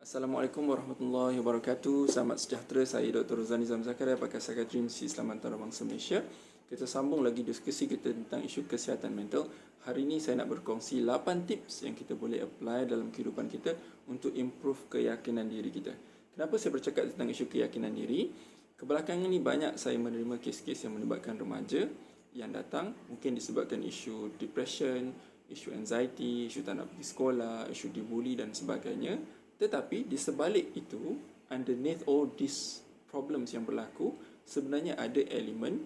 Assalamualaikum warahmatullahi wabarakatuh. Selamat sejahtera. Saya Dr. Rozani Nizam Zakaria, pakar psikiatri Universiti Islam Antarabangsa Malaysia. Kita sambung lagi diskusi kita tentang isu kesihatan mental. Hari ini saya nak berkongsi 8 tips yang kita boleh apply dalam kehidupan kita untuk improve keyakinan diri kita. Kenapa saya bercakap tentang isu keyakinan diri? Kebelakangan ini banyak saya menerima kes-kes yang melibatkan remaja yang datang, mungkin disebabkan isu depression, isu anxiety, isu tak nak pergi sekolah, isu dibuli dan sebagainya. Tetapi di sebalik itu, underneath all these problems yang berlaku, sebenarnya ada elemen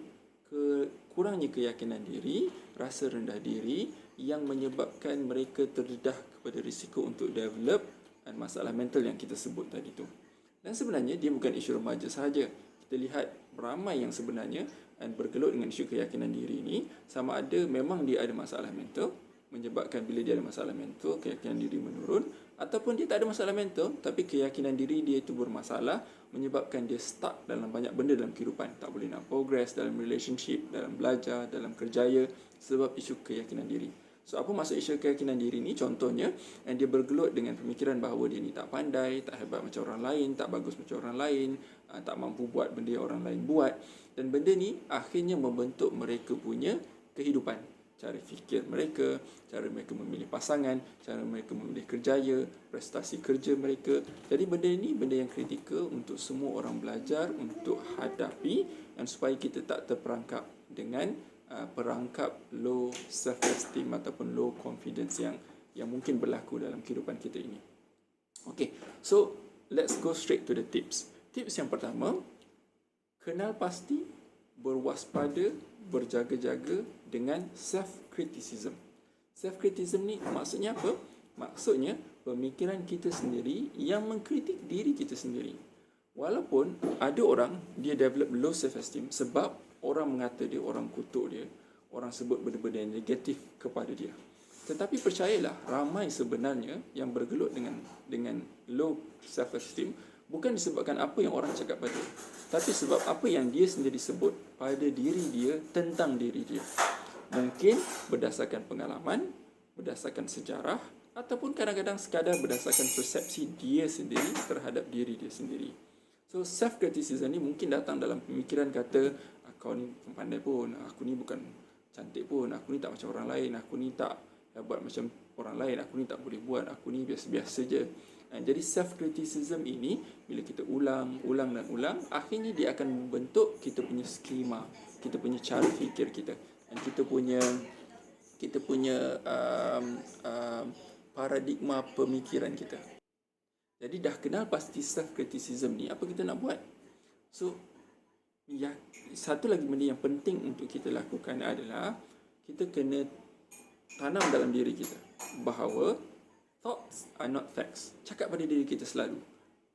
kurangnya keyakinan diri, rasa rendah diri yang menyebabkan mereka terdedah kepada risiko untuk develop masalah mental yang kita sebut tadi tu. Dan sebenarnya dia bukan isu remaja sahaja. Kita lihat ramai yang sebenarnya bergelut dengan isu keyakinan diri ini, sama ada memang dia ada masalah mental, menyebabkan bila dia ada masalah mental, keyakinan diri menurun, ataupun dia tak ada masalah mental, tapi keyakinan diri dia itu bermasalah, menyebabkan dia stuck dalam banyak benda dalam kehidupan. Tak boleh nak progress dalam relationship, dalam belajar, dalam kerjaya, sebab isu keyakinan diri. So, apa maksud isu keyakinan diri ni? Contohnya, dia bergelut dengan pemikiran bahawa dia ni tak pandai, tak hebat macam orang lain, tak bagus macam orang lain, tak mampu buat benda yang orang lain buat. Dan benda ni akhirnya membentuk mereka punya kehidupan. Cara fikir mereka, cara mereka memilih pasangan, cara mereka memilih kerjaya, prestasi kerja mereka. Jadi benda ini benda yang kritikal untuk semua orang belajar untuk hadapi, dan supaya kita tak terperangkap dengan perangkap low self-esteem ataupun low confidence yang mungkin berlaku dalam kehidupan kita ini. Okay, so let's go straight to the tips. Tips yang pertama, kenal pasti, berwaspada, berjaga-jaga dengan self-criticism. Self-criticism ni maksudnya apa? Maksudnya pemikiran kita sendiri yang mengkritik diri kita sendiri. Walaupun ada orang dia develop low self-esteem sebab orang mengata dia, orang kutuk dia, orang sebut benda-benda yang negatif kepada dia. Tetapi percayalah, ramai sebenarnya yang bergelut dengan low self-esteem bukan disebabkan apa yang orang cakap pada dia, tapi sebab apa yang dia sendiri sebut pada diri dia tentang diri dia. Mungkin berdasarkan pengalaman, berdasarkan sejarah, ataupun kadang-kadang sekadar berdasarkan persepsi dia sendiri terhadap diri dia sendiri. So, self-criticism ni mungkin datang dalam pemikiran kata, kau ni pandai pun, aku ni bukan cantik pun, aku ni tak macam orang lain, aku ni tak hebat macam orang lain, aku ni tak boleh buat, aku ni biasa-biasa je. Jadi self-criticism ini, bila kita ulang dan ulang, akhirnya dia akan membentuk kita punya skema, kita punya cara fikir kita, dan kita punya paradigma pemikiran kita. Jadi dah kenal pasti self-criticism ni, apa kita nak buat? So, satu lagi benda yang penting untuk kita lakukan adalah kita kena tanam dalam diri kita bahawa thoughts are not facts. Cakap pada diri kita selalu,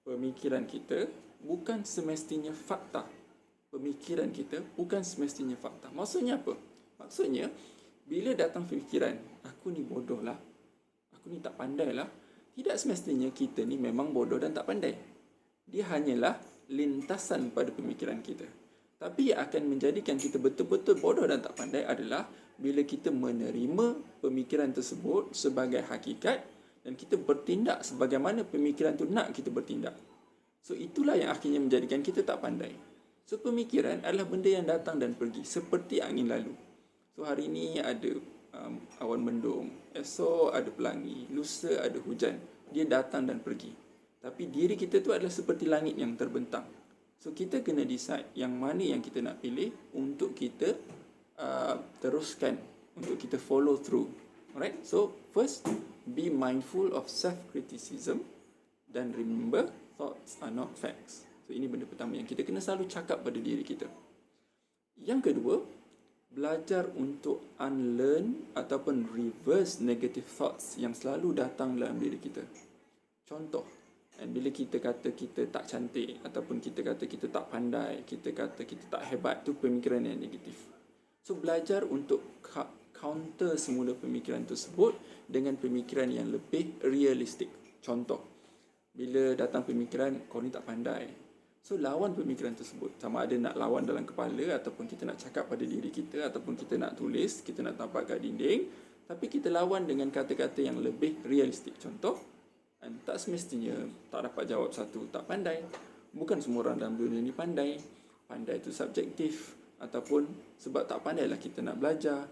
pemikiran kita bukan semestinya fakta. Pemikiran kita bukan semestinya fakta. Maksudnya apa? Maksudnya, bila datang fikiran, aku ni bodoh lah, aku ni tak pandai lah, tidak semestinya kita ni memang bodoh dan tak pandai. Dia hanyalah lintasan pada pemikiran kita. Tapi yang akan menjadikan kita betul-betul bodoh dan tak pandai adalah bila kita menerima pemikiran tersebut sebagai hakikat dan kita bertindak sebagaimana pemikiran itu nak kita bertindak. So, itulah yang akhirnya menjadikan kita tak pandai. So, pemikiran adalah benda yang datang dan pergi seperti angin lalu. So, hari ini ada awan mendung, esok ada pelangi, lusa ada hujan. Dia datang dan pergi. Tapi diri kita tu adalah seperti langit yang terbentang. So, kita kena decide yang mana yang kita nak pilih untuk kita teruskan, untuk kita follow through. Alright? So, first, be mindful of self-criticism dan remember, thoughts are not facts. So, ini benda pertama yang kita kena selalu cakap pada diri kita. Yang kedua, belajar untuk unlearn ataupun reverse negative thoughts yang selalu datang dalam diri kita. Contoh, bila kita kata kita tak cantik, ataupun kita kata kita tak pandai, kita kata kita tak hebat, tu pemikiran yang negatif. So, belajar untuk counter semula pemikiran tersebut dengan pemikiran yang lebih realistik. Contoh, bila datang pemikiran kau ni tak pandai, so lawan pemikiran tersebut. Sama ada nak lawan dalam kepala, ataupun kita nak cakap pada diri kita, ataupun kita nak tulis, kita nak tapak kat dinding, tapi kita lawan dengan kata-kata yang lebih realistik. Contoh, Dan tak semestinya tak dapat jawab satu tak pandai. Bukan semua orang dalam dunia ni pandai. Pandai itu subjektif. Ataupun sebab tak pandailah kita nak belajar.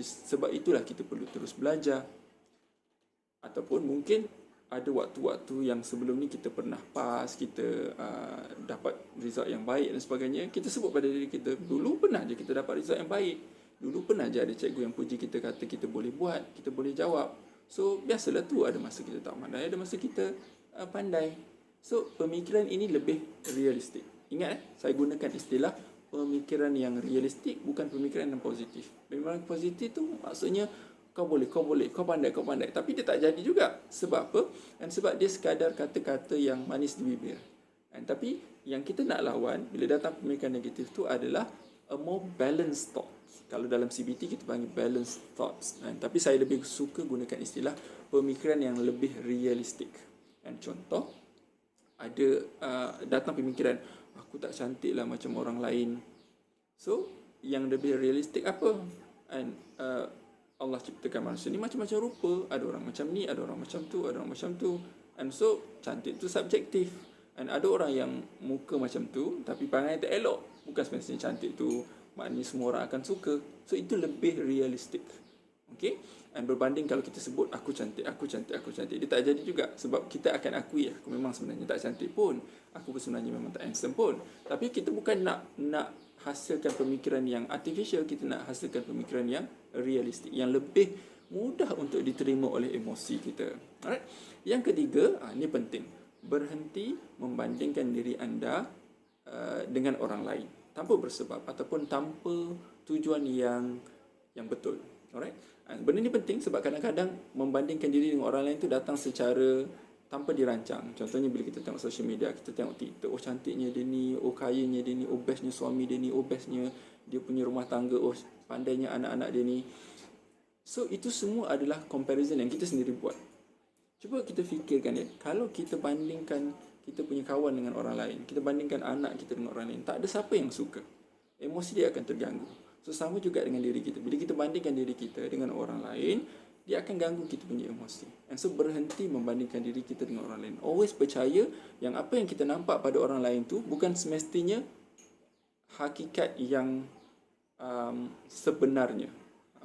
Sebab itulah kita perlu terus belajar. Ataupun mungkin ada waktu-waktu yang sebelum ni kita pernah pas, kita dapat result yang baik dan sebagainya. Kita sebut pada diri kita, dulu pernah je kita dapat result yang baik. Dulu pernah je ada cikgu yang puji kita, kata kita boleh buat, kita boleh jawab. So, biasalah tu, ada masa kita tak pandai, ada masa kita pandai. So, pemikiran ini lebih realistik. Ingat saya gunakan istilah pemikiran yang realistik, bukan pemikiran yang positif. Pemikiran positif tu maksudnya kau boleh, kau pandai. Tapi dia tak jadi juga. Sebab apa? Dan sebab dia sekadar kata-kata yang manis di bibir. Tapi yang kita nak lawan bila datang pemikiran negatif tu adalah a more balanced thought. Kalau dalam CBT kita panggil balanced thoughts. Tapi saya lebih suka gunakan istilah pemikiran yang lebih realistik. Contoh, ada datang pemikiran, aku tak cantik lah macam orang lain. So, yang lebih realistik apa? Allah ciptakan manusia ni macam-macam rupa. Ada orang macam ni, ada orang macam tu, ada orang macam tu. So, cantik tu subjektif. Ada orang yang muka macam tu, tapi perangai tak elok. Bukan semestinya cantik tu maknanya semua orang akan suka. So, itu lebih realistik. Okay? Berbanding kalau kita sebut, aku cantik. Dia tak jadi juga. Sebab kita akan akui, aku memang sebenarnya tak cantik pun. Aku sebenarnya memang tak handsome pun. Tapi kita bukan nak hasilkan pemikiran yang artificial. Kita nak hasilkan pemikiran yang realistik, yang lebih mudah untuk diterima oleh emosi kita. Alright? Yang ketiga, ini penting. Berhenti membandingkan diri anda dengan orang lain tanpa bersebab ataupun tanpa tujuan yang betul. Alright? Benda ni penting sebab kadang-kadang membandingkan diri dengan orang lain tu datang secara tanpa dirancang. Contohnya bila kita tengok social media, kita tengok TikTok, oh cantiknya dia ni, oh kayanya dia ni, oh bestnya suami dia ni, oh bestnya dia punya rumah tangga, oh pandainya anak-anak dia ni. So itu semua adalah comparison yang kita sendiri buat. Cuba kita fikirkan kalau kita bandingkan kita punya kawan dengan orang lain, kita bandingkan anak kita dengan orang lain, tak ada siapa yang suka. Emosi dia akan terganggu. So sama juga dengan diri kita. Bila kita bandingkan diri kita dengan orang lain, dia akan ganggu kita punya emosi. So berhenti membandingkan diri kita dengan orang lain. Always percaya yang apa yang kita nampak pada orang lain tu bukan semestinya hakikat yang sebenarnya.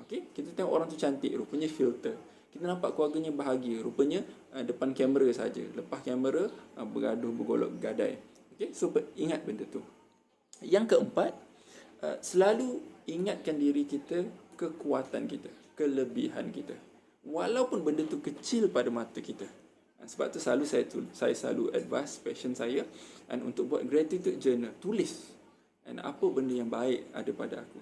Okay? Kita tengok orang tu cantik, rupanya filter. Kita nampak keluarganya bahagia, rupanya depan kamera saja. Lepas kamera bergaduh, bergolok, gadai. Okay? So ingat benda tu. Yang keempat, selalu ingatkan diri kita, kekuatan kita, kelebihan kita. Walaupun benda tu kecil pada mata kita. Sebab tu saya selalu advise passion saya untuk buat gratitude journal. Tulis apa benda yang baik ada pada aku.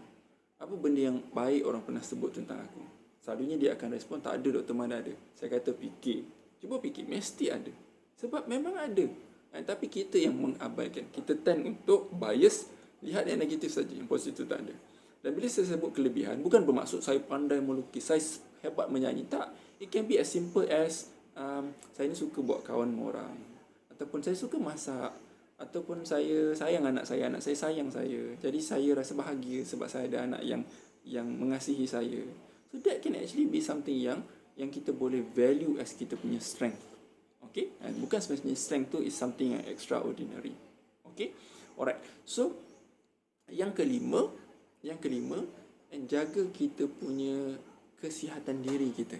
Apa benda yang baik orang pernah sebut tentang aku. Selalunya dia akan respon, tak ada doktor, mana ada. Saya kata fikir. Cuba fikir, mesti ada. Sebab memang ada. Tapi kita yang mengabaikan. Kita tend untuk bias, lihat yang negatif saja, yang positif tak ada. Dan bila saya sebut kelebihan, bukan bermaksud saya pandai melukis, saya hebat menyanyi. Tak. It can be as simple as saya ni suka buat kawan dengan orang. Ataupun saya suka masak. Ataupun saya sayang anak saya sayang saya. Jadi saya rasa bahagia sebab saya ada anak yang mengasihi saya. So that can actually be something yang kita boleh value as kita punya strength. Okay? And bukan sebenarnya strength tu is something yang extraordinary. Okay? Alright. So yang kelima, jaga kita punya kesihatan diri kita.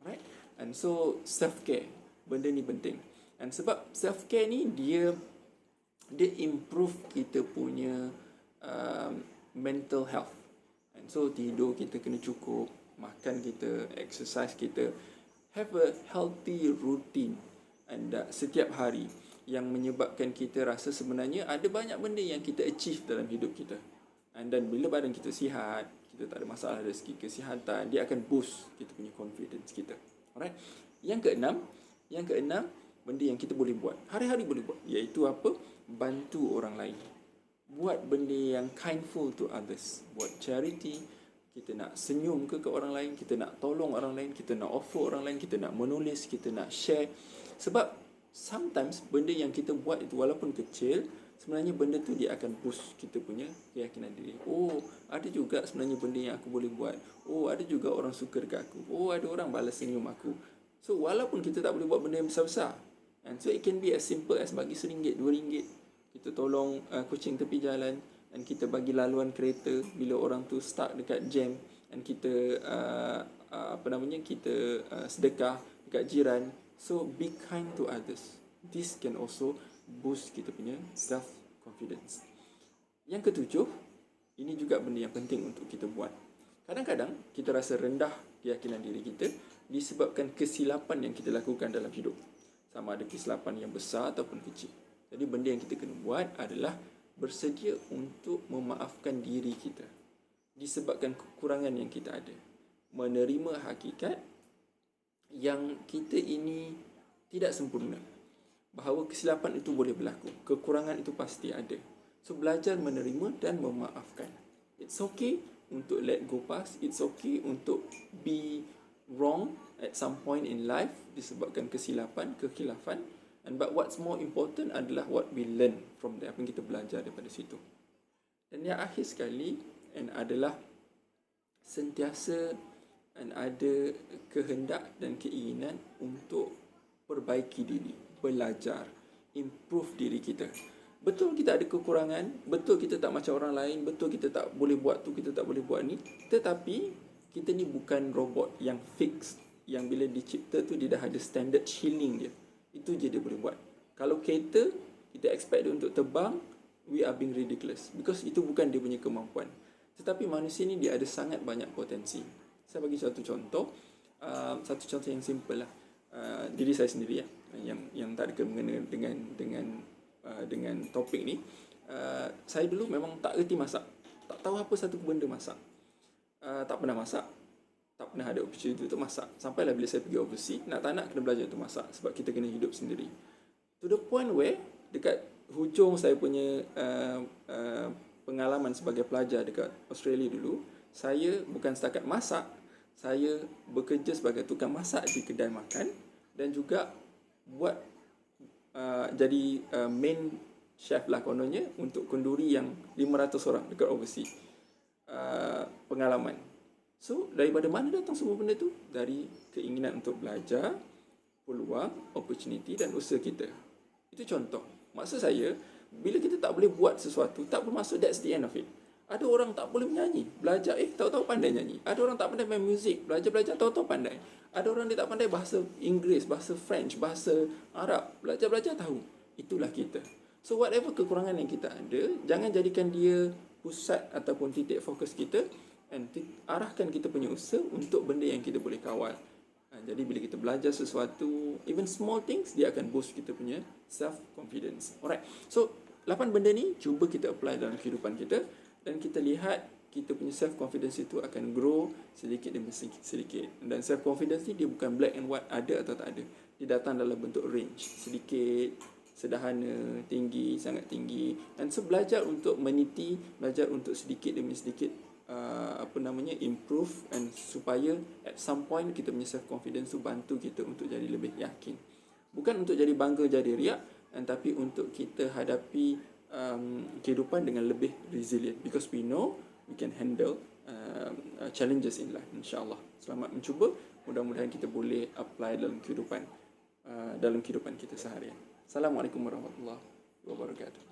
Alright? And so self-care, benda ni penting. And sebab self-care ni dia improve kita punya mental health. And so tidur kita kena cukup, makan kita, exercise kita, have a healthy routine anda setiap hari yang menyebabkan kita rasa sebenarnya ada banyak benda yang kita achieve dalam hidup kita. Dan bila badan kita sihat, kita tak ada masalah dari segi kesihatan, dia akan boost kita punya confidence kita. Alright. Yang keenam, benda yang kita boleh buat, hari-hari boleh buat, iaitu apa? Bantu orang lain. Buat benda yang kindful to others. Buat charity. Kita nak senyum ke orang lain, kita nak tolong orang lain, kita nak offer orang lain, kita nak menulis, kita nak share. Sebab sometimes benda yang kita buat itu walaupun kecil, sebenarnya benda tu dia akan boost kita punya keyakinan diri. Oh, ada juga sebenarnya benda yang aku boleh buat. Oh, ada juga orang suka dekat aku. Oh, ada orang balas senyum aku. So walaupun kita tak boleh buat benda yang besar-besar, and so it can be as simple as bagi RM1, RM2, kita tolong kucing tepi jalan, dan kita bagi laluan kereta bila orang tu stuck dekat jam, dan kita kita sedekah dekat jiran. So be kind to others. This can also boost kita punya self confidence. Yang ketujuh, ini juga benda yang penting untuk kita buat. Kadang-kadang kita rasa rendah keyakinan diri kita disebabkan kesilapan yang kita lakukan dalam hidup. Sama ada kesilapan yang besar ataupun kecil. Jadi benda yang kita kena buat adalah bersedia untuk memaafkan diri kita disebabkan kekurangan yang kita ada. Menerima hakikat yang kita ini tidak sempurna. Bahawa kesilapan itu boleh berlaku. Kekurangan itu pasti ada. So, belajar menerima dan memaafkan. It's okay untuk let go past. It's okay untuk be wrong at some point in life disebabkan kesilapan, kekhilafan. But what's more important adalah what we learn from there. Apa yang kita belajar daripada situ. Dan yang akhir sekali adalah sentiasa ada kehendak dan keinginan untuk perbaiki diri, belajar, improve diri kita. Betul kita ada kekurangan, betul kita tak macam orang lain, betul kita tak boleh buat tu, kita tak boleh buat ni, tetapi kita ni bukan robot yang fix, yang bila dicipta tu dia dah ada standard healing dia. Itu je dia boleh buat. Kalau kereta, kita expect dia untuk terbang, we are being ridiculous, because itu bukan dia punya kemampuan. Tetapi manusia ni dia ada sangat banyak potensi. Saya bagi satu contoh yang simple lah. Diri saya sendiri yang tak ada kena dengan topik ni. Saya dulu memang tak reti masak. Tak tahu apa satu benda masak. Tak pernah masak. Tak pernah ada opportunity untuk masak. Sampailah bila saya pergi overseas, nak tak nak kena belajar untuk masak sebab kita kena hidup sendiri. To the point where dekat hujung saya punya pengalaman sebagai pelajar dekat Australia dulu, saya bukan setakat masak, saya bekerja sebagai tukang masak di kedai makan dan juga buat jadi main chef lah kononnya untuk kenduri yang 500 orang dekat overseas. Pengalaman. So, daripada mana datang semua benda tu? Dari keinginan untuk belajar, peluang, opportunity dan usaha kita. Itu contoh. Maksud saya, bila kita tak boleh buat sesuatu, tak bermaksud that's the end of it. Ada orang tak boleh menyanyi, belajar, tahu-tahu pandai nyanyi. Ada orang tak pandai main muzik, belajar, tahu-tahu pandai. Ada orang dia tak pandai bahasa Inggeris, bahasa French, bahasa Arab, belajar, tahu. Itulah kita. So, whatever kekurangan yang kita ada, jangan jadikan dia pusat ataupun titik fokus kita, and arahkan kita punya usaha untuk benda yang kita boleh kawal. Jadi bila kita belajar sesuatu, even small things, dia akan boost kita punya self-confidence. Alright, so 8 benda ni cuba kita apply dalam kehidupan kita, dan kita lihat kita punya self-confidence itu akan grow sedikit demi sedikit. Dan self-confidence ni dia bukan black and white, ada atau tak ada. Dia datang dalam bentuk range, sedikit, sederhana, tinggi, sangat tinggi. Dan so belajar untuk meniti, belajar untuk sedikit demi sedikit improve, and supaya at some point kita punya self confidence tu bantu kita untuk jadi lebih yakin. Bukan untuk jadi bangga, jadi riak, tapi untuk kita hadapi kehidupan dengan lebih resilient, because we know we can handle challenges in life, insyaAllah. Selamat mencuba, mudah-mudahan kita boleh apply dalam kehidupan kita seharian. Assalamualaikum warahmatullahi wabarakatuh.